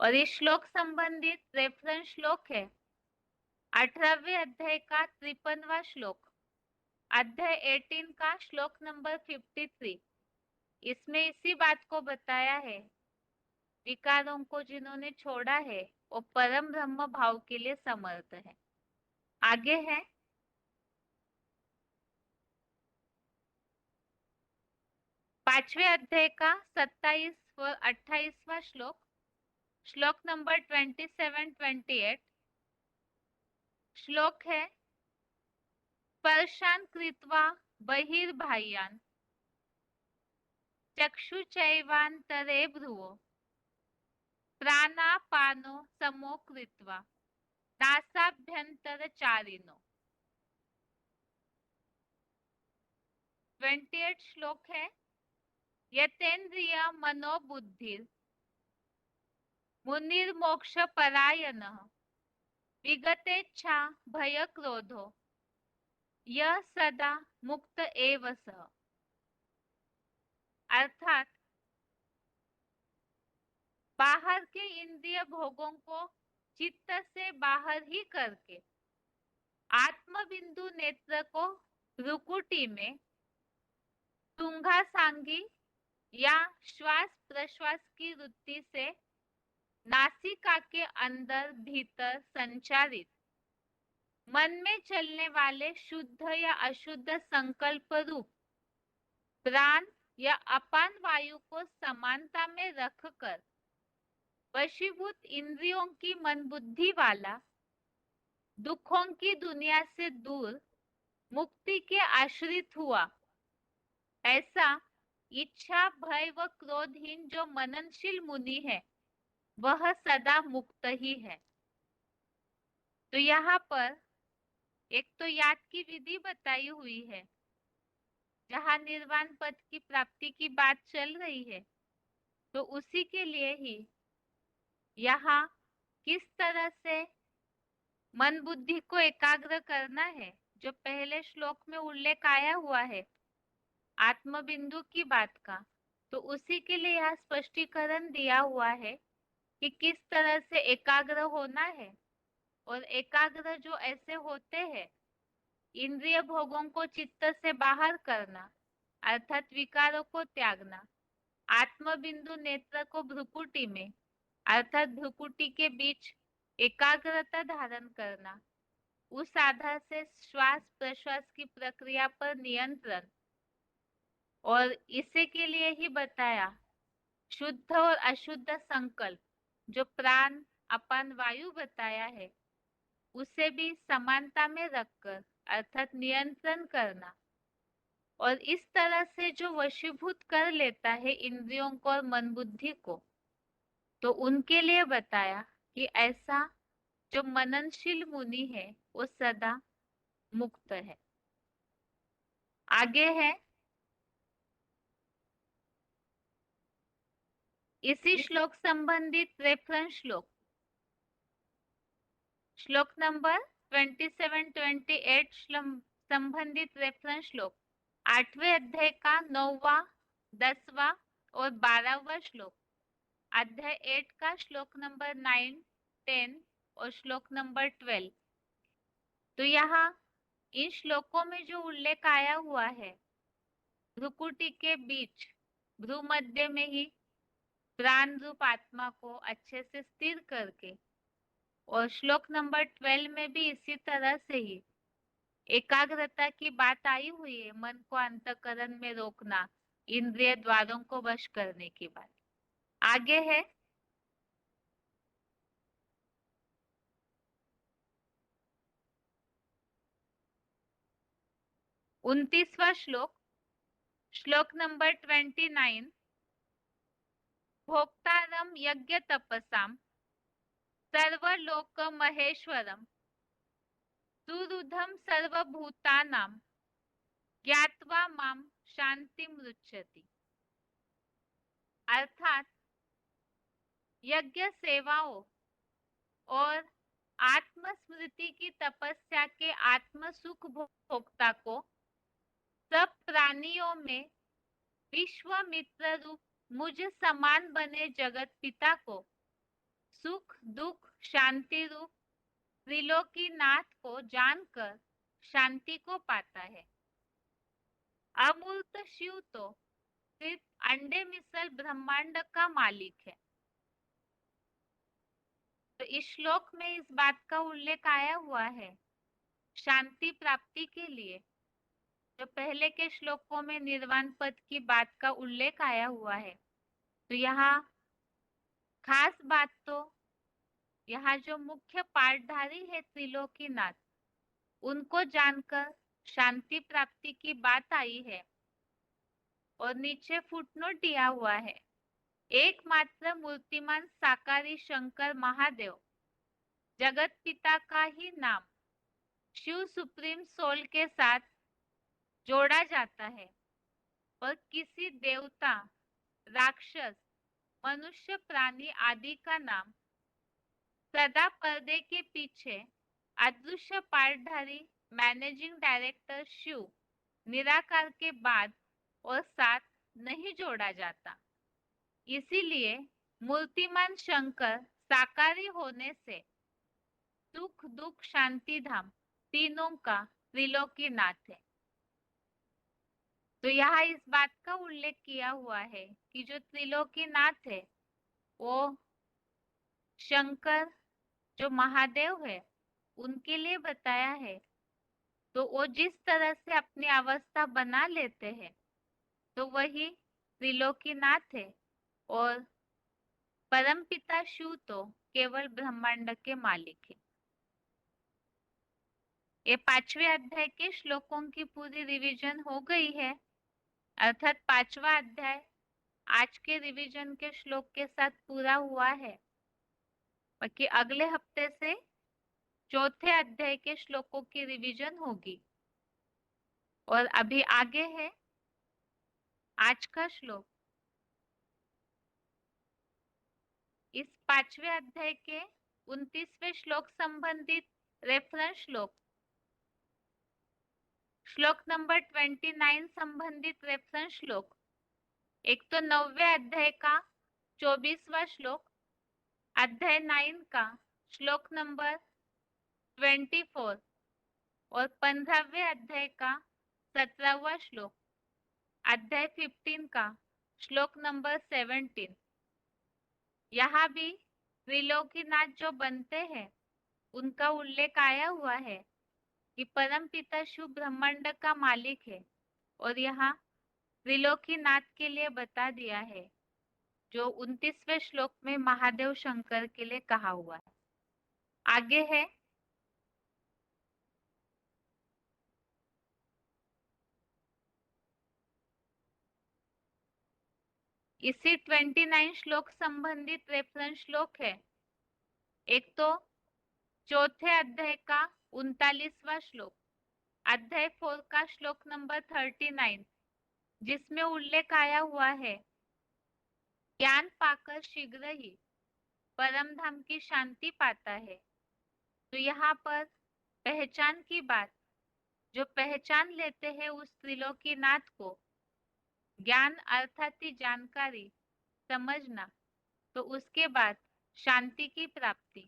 और इस श्लोक संबंधित रेफरेंस श्लोक है 18वें अध्याय का 53वां श्लोक, अध्याय 18 का श्लोक नंबर 53। इसमें इसी बात को बताया है, विकारों को जिन्होंने छोड़ा है वो परम ब्रह्म भाव के लिए समर्थ है। आगे है 5वें अध्याय का 27 व 28वां श्लोक, श्लोक नंबर 27-28। श्लोक है, स्पर्शान कृत्वा बहिर्बाह्यान् चक्षुचैवान्तरे भ्रुवो प्राणापानो समो कृत्वा नासाभ्यंतरचारिणो। 28 श्लोक है, यतेन्द्रिय मनोबुद्धिर मुनिर्मोक्ष परायणः विगतेच्छा भय क्रोधो यह सदा मुक्त एव सः। अर्थात बाहर के इंद्रिय भोगों को चित्त से बाहर ही करके आत्म बिंदु नेत्र को रुकुटी में तुंगा सांगी या श्वास प्रश्वास की वृत्ति से नासिका के अंदर भीतर संचारित मन में चलने वाले शुद्ध या अशुद्ध संकल्प रूप प्राण या अपान वायु को समानता में रखकर वशीभूत इंद्रियों की मन बुद्धि वाला दुखों की दुनिया से दूर मुक्ति के आश्रित हुआ, ऐसा इच्छा भय व क्रोधहीन जो मननशील मुनि है वह सदा मुक्त ही है। तो यहाँ पर एक तो याद की विधि बताई हुई है, जहाँ निर्वाण पद की प्राप्ति की बात चल रही है, तो उसी के लिए ही यहाँ किस तरह से मन बुद्धि को एकाग्र करना है, जो पहले श्लोक में उल्लेख आया हुआ है आत्म बिंदु की बात का, तो उसी के लिए यहाँ स्पष्टीकरण दिया हुआ है कि किस तरह से एकाग्र होना है। और एकाग्र जो ऐसे होते हैं, इंद्रिय भोगों को चित्त से बाहर करना अर्थात विकारों को त्यागना, आत्म बिंदु नेत्र को भ्रुकुटी में अर्थात भ्रुकुटी के बीच एकाग्रता धारण करना, उस आधार से श्वास प्रश्वास की प्रक्रिया पर नियंत्रण, और इसी के लिए ही बताया शुद्ध और अशुद्ध संकल्प, जो प्राण अपान वायु बताया है उसे भी समानता में रखकर अर्थात नियंत्रण करना। और इस तरह से जो वशीभूत कर लेता है इंद्रियों को और मन बुद्धि को, तो उनके लिए बताया कि ऐसा जो मननशील मुनि है वो सदा मुक्त है। आगे है इसी श्लोक संबंधित रेफरेंस श्लोक, श्लोक नंबर 27-28 संबंधित रेफरेंस श्लोक 8वें अध्याय का 9वां 10वां और 12वां श्लोक, अध्याय 8 का श्लोक नंबर 9, 10 और श्लोक नंबर 12। तो यहाँ इन श्लोकों में जो उल्लेख आया हुआ है, भ्रुकुटी के बीच भ्रू मध्य में ही प्राण रूप आत्मा को अच्छे से स्थिर करके, और श्लोक नंबर 12 में भी इसी तरह से ही एकाग्रता की बात आई हुई है, मन को अंतःकरण में रोकना, इंद्रिय द्वारों को वश करने की बात। आगे है 29वां श्लोक, श्लोक नंबर 29, भोक्तारम यज्ञ तपसाम सर्वलोक महेश्वरम सुहृदं सर्वभूतानां ज्ञात्वा माम शांति मृच्छति। अर्थात यज्ञ सेवाओं और आत्मस्मृति की तपस्या के आत्म सुख भोक्ता को सब प्राणियों में विश्वामित्र रूप मुझ समान बने जगत पिता को सुख दुख शांति रूप त्रिलोकीनाथ को जानकर शांति को पाता है। अमूर्त शिव तो सिर्फ अंडे मिसल ब्रह्मांड का मालिक है। तो इस श्लोक में इस बात का उल्लेख आया हुआ है शांति प्राप्ति के लिए, जो पहले के श्लोकों में निर्वाण पद की बात का उल्लेख आया हुआ है। तो यहाँ खास बात तो यहाँ जो मुख्य पाठधारी है त्रिलोकीनाथ, उनको जानकर शांति प्राप्ति की बात आई है। और नीचे फुटनोट दिया हुआ है, एकमात्र मूर्तिमान साकारी शंकर महादेव जगत पिता का ही नाम शिव सुप्रीम सोल के साथ जोड़ा जाता है, और किसी देवता राक्षस मनुष्य प्राणी आदि का नाम सदा पर्दे के पीछे अदृश्य पाठधारी मैनेजिंग डायरेक्टर शिव निराकार के बाद और साथ नहीं जोड़ा जाता। इसीलिए मूर्तिमान शंकर साकारी होने से सुख दुख शांति धाम तीनों का त्रिलोकीनाथ है। तो यहाँ इस बात का उल्लेख किया हुआ है कि जो त्रिलोकीनाथ है वो शंकर जो महादेव है उनके लिए बताया है। तो वो जिस तरह से अपनी अवस्था बना लेते हैं तो वही त्रिलोकीनाथ है, और परमपिता शिव तो केवल ब्रह्मांड के मालिक है। ये 5वें अध्याय के श्लोकों की पूरी रिवीजन हो गई है, अर्थात 5वां अध्याय आज के रिवीजन के श्लोक के साथ पूरा हुआ है। बाकी अगले हफ्ते से 4थे अध्याय के श्लोकों की रिवीजन होगी। और अभी आगे है आज का श्लोक। इस 5वें अध्याय के 29वें श्लोक संबंधित रेफरेंस श्लोक, श्लोक नंबर 29 संबंधित रेफरेंस श्लोक, एक तो 9वें अध्याय का 24वां श्लोक, अध्याय 9 का श्लोक नंबर 24 और 15वें अध्याय का 17वां श्लोक, अध्याय 15 का श्लोक नंबर 17। यहाँ भी त्रिलोकीनाथ जो बनते हैं उनका उल्लेख आया हुआ है कि परम पिता शिव ब्रह्मांड का मालिक है, और यहाँ त्रिलोकीनाथ के लिए बता दिया है जो 29वें श्लोक में महादेव शंकर के लिए कहा हुआ है। आगे है इसी 29 श्लोक संबंधित रेफरेंस श्लोक है। एक तो 4थे अध्याय का 39वां श्लोक, अध्याय 4 का श्लोक नंबर 39, जिसमें उल्लेख आया हुआ है ज्ञान पाकर शीघ्र ही परम धाम की शांति पाता है। तो यहाँ पर पहचान की बात, जो पहचान लेते हैं उस त्रिलोकीनाथ को, ज्ञान अर्थात ही जानकारी, समझना, तो उसके बाद शांति की प्राप्ति।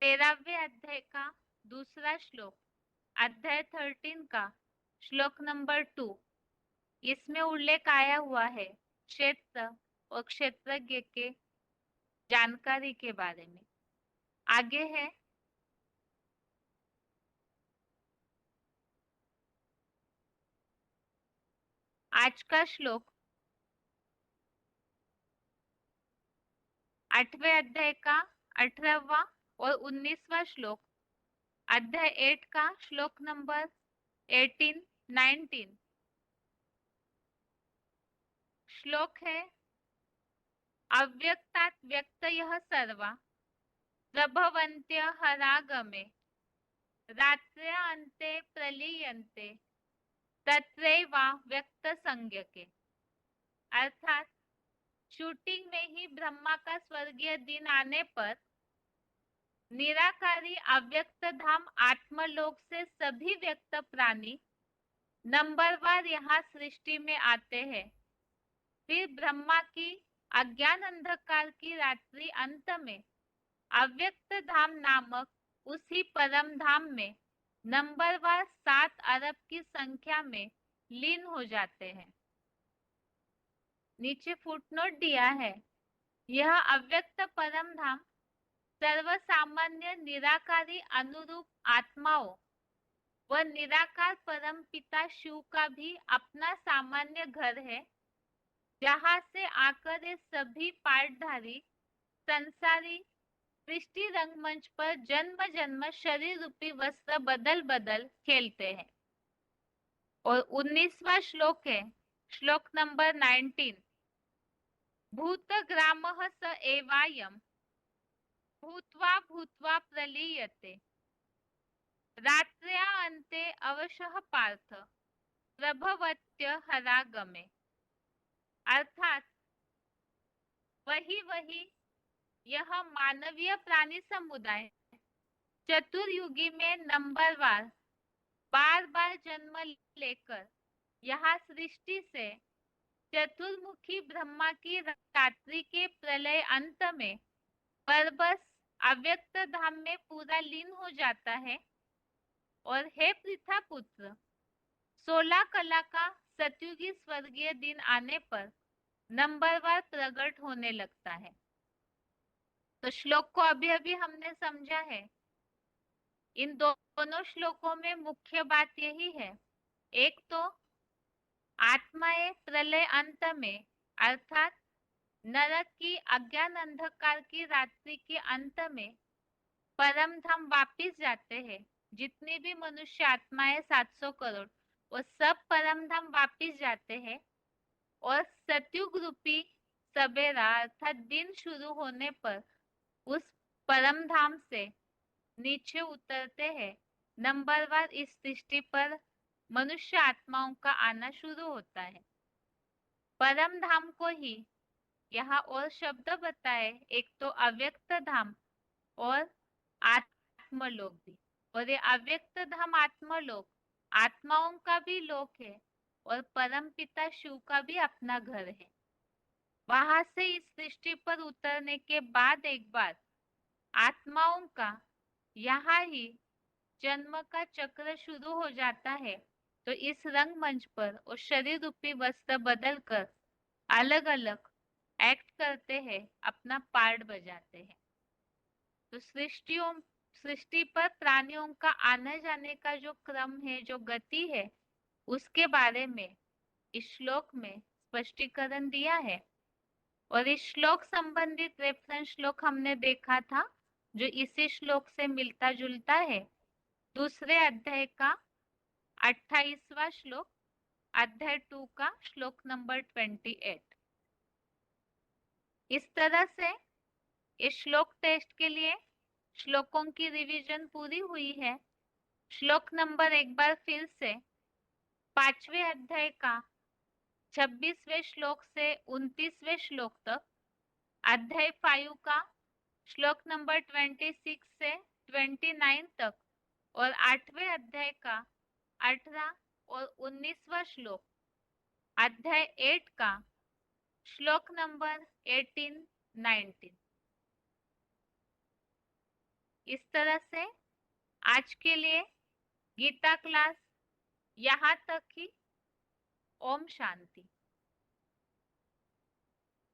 13वें अध्याय का दूसरा श्लोक, अध्याय 13 का श्लोक नंबर 2, इसमें उल्लेख आया हुआ है क्षेत्र और क्षेत्रज्ञ के जानकारी के बारे में। आगे है आज का श्लोक 8वें अध्याय का 18वां और 19वां श्लोक, अध्याय 8 का श्लोक नंबर 18, 19। श्लोक है अव्यक्तात् व्यक्तयः सर्वा प्रभवन्त्य हरागमे रात्र्यान्ते प्रलीयन्ते तत्रैवा व्यक्त संज्ञके। अर्थात शूटिंग में ही ब्रह्मा का स्वर्गीय दिन आने पर निराकारी अव्यक्त धाम आत्मलोक से सभी व्यक्त प्राणी नंबरवार यहाँ सृष्टि में आते हैं। फिर ब्रह्मा की अज्ञान अंधकार की रात्रि अंत में अव्यक्त धाम नामक उसी परम धाम में नंबरवार 7 अरब की संख्या में लीन हो जाते हैं। नीचे फुटनोट दिया है, यह अव्यक्त परम धाम सर्वसामान्य निराकारी अनुरूप आत्माओं व निराकार परम पिता शिव का भी अपना सामान्य घर है, जहाँ से आकर ये सभी पाठधारी संसारी सृष्टि रंगमंच पर जन्म जन्म शरीर रूपी वस्त्र बदल बदल खेलते हैं। और 19वां श्लोक है श्लोक नंबर 19, भूतग्रामः स एवायं भूत्वा भूत्वा प्रलीयते रात्र्या अन्ते अवशः पार्थ प्रभवत्य हरागमे। अर्थात वही यह मानवीय प्राणी समुदाय चतुर्युगी में नंबरवार बार बार जन्म लेकर यहाँ सृष्टि से चतुर्मुखी ब्रह्मा की रात्रि के प्रलय अंत में बस अव्यक्त धाम में पूरा लीन हो जाता है। और हे पृथा पुत्र, 16 कला का सतयुगी स्वर्गीय दिन आने पर नंबरवार प्रकट होने लगता है। तो श्लोक को अभी अभी हमने समझा है। इन दोनों श्लोकों में मुख्य बात यही है, एक तो आत्माएं प्रलय अंत में अर्थात नरक की अज्ञान अंधकार की रात्रि के अंत में परम धाम वापिस जाते हैं। जितनी भी मनुष्य आत्माएं 700 करोड़, वो सब परम धाम वापिस जाते हैं और सतयुग रूपी सवेरा अर्थात दिन शुरू होने पर उस परम धाम से नीचे उतरते हैं। नंबरवार इस सृष्टि पर मनुष्य आत्माओं का आना शुरू होता है। परम धाम को ही यहाँ और शब्द बताए, एक तो अव्यक्त धाम और आत्मलोक भी। और ये अव्यक्त धाम आत्मलोक आत्माओं का भी लोक है और परम पिता शिव का भी अपना घर है। वहां से इस सृष्टि पर उतरने के बाद एक बार आत्माओं का यहाँ ही जन्म का चक्र शुरू हो जाता है। तो इस रंगमंच पर वो शरीर रूपी वस्त्र बदलकर अलग अलग एक्ट करते हैं, अपना पार्ट बजाते हैं। तो सृष्टि पर प्राणियों का आने जाने का जो क्रम है, जो गति है, उसके बारे में इस श्लोक में स्पष्टीकरण दिया है। और इस श्लोक संबंधित रेफरेंस श्लोक हमने देखा था, जो इसी श्लोक से मिलता जुलता है। दूसरे अध्याय का 28वां श्लोक, अध्याय 2 का श्लोक नंबर 28। इस तरह से इस श्लोक टेस्ट के लिए श्लोकों की रिवीजन पूरी हुई है। श्लोक नंबर एक बार फिर से 5वें अध्याय का 26वें श्लोक से 29वें श्लोक तक, अध्याय 5 का श्लोक नंबर 26 से 29 तक और 8वें अध्याय का 18 और 19वां श्लोक, अध्याय 8 का श्लोक नंबर 18, 19। इस तरह से आज के लिए गीता क्लास यहाँ तक ही। ओम शांति।